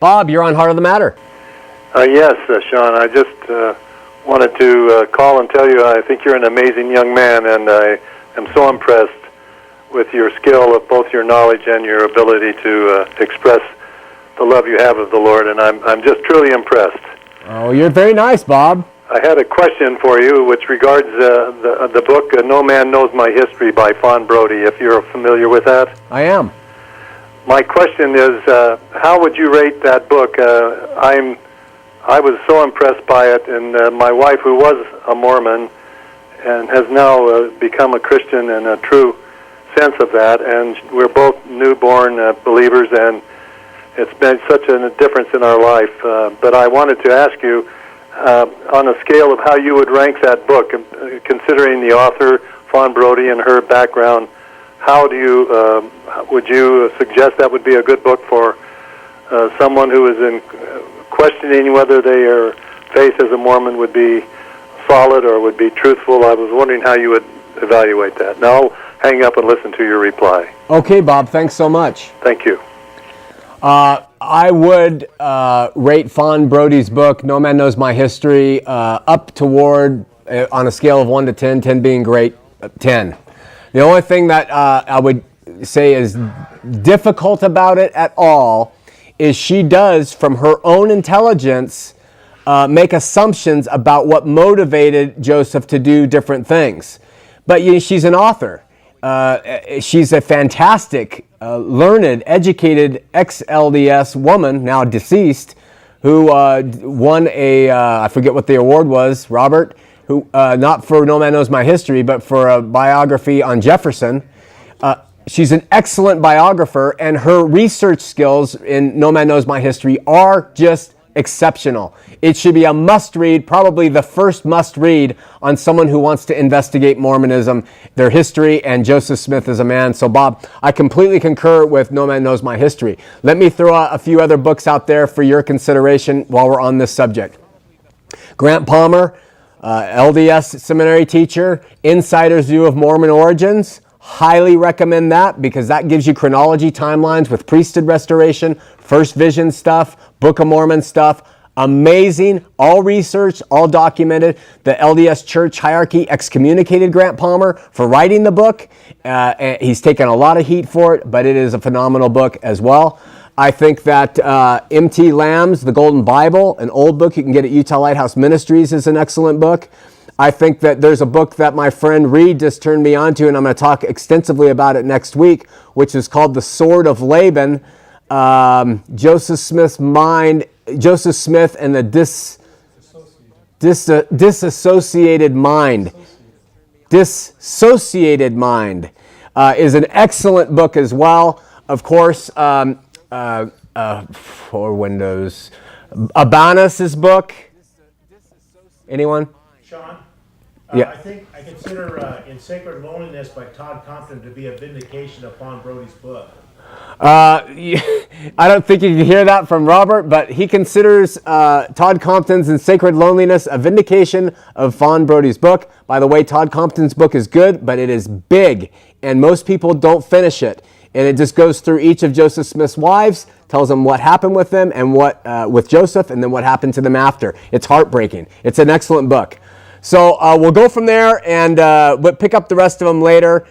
Bob, you're on Heart of the Matter. Yes, Shawn, I just wanted to call and tell you I think you're an amazing young man, and I am so impressed with your skill of both your knowledge and your ability to express the love you have of the Lord, and I'm just truly impressed. Oh, you're very nice, Bob. I had a question for you which regards the book No Man Knows My History by Fawn Brodie, if you're familiar with that. I am. My question is, how would you rate that book? I was so impressed by it, and my wife, who was a Mormon and has now become a Christian in a true sense of that, and we're both newborn believers, and it's made such a difference in our life. But I wanted to ask you, on a scale of how you would rank that book, considering the author, Fawn Brodie, and her background, how do you would you suggest that would be a good book for someone who is in questioning whether their faith as a Mormon would be solid or would be truthful? I was wondering how you would evaluate that. Now I'll hang up and listen to your reply. Okay, Bob, thanks so much. Thank you. I would rate Fawn Brodie's book, No Man Knows My History, up toward, on a scale of 1 to 10, 10 being great, 10. The only thing that I would say is difficult about it at all is she does, from her own intelligence, make assumptions about what motivated Joseph to do different things. But she's an author. She's a fantastic, learned, educated ex-LDS woman, now deceased, who won a, I forget what the award was, Robert, who not for No Man Knows My History, but for a biography on Jefferson. She's an excellent biographer, and her research skills in No Man Knows My History are just exceptional. It should be a must-read, probably the first must-read on someone who wants to investigate Mormonism, their history, and Joseph Smith as a man. So, Bob, I completely concur with No Man Knows My History. Let me throw out a few other books out there for your consideration while we're on this subject. Grant Palmer, LDS seminary teacher, Insider's View of Mormon Origins. Highly recommend that because that gives you chronology timelines with priesthood restoration, first vision stuff, Book of Mormon stuff. Amazing, all researched, all documented. The LDS Church hierarchy excommunicated Grant Palmer for writing the book. He's taken a lot of heat for it, but it is a phenomenal book as well. I think that M.T. Lamb's The Golden Bible, an old book you can get at Utah Lighthouse Ministries, is an excellent book. I think that there's a book that my friend Reed just turned me on to, and I'm going to talk extensively about it next week, which is called The Sword of Laban, Joseph Smith and the Dissociated Mind. Dissociated Mind is an excellent book as well. Of course, for Windows, Abanus's book. Anyone? Shawn, Yeah. I consider In Sacred Loneliness by Todd Compton to be a vindication of Fawn Brodie's book. I don't think you can hear that from Robert, but he considers Todd Compton's In Sacred Loneliness a vindication of Fawn Brodie's book. By the way, Todd Compton's book is good, but it is big, and most people don't finish it. And it just goes through each of Joseph Smith's wives, tells them what happened with them and what with Joseph, and then what happened to them after. It's heartbreaking. It's an excellent book. So we'll go from there, and we'll pick up the rest of them later.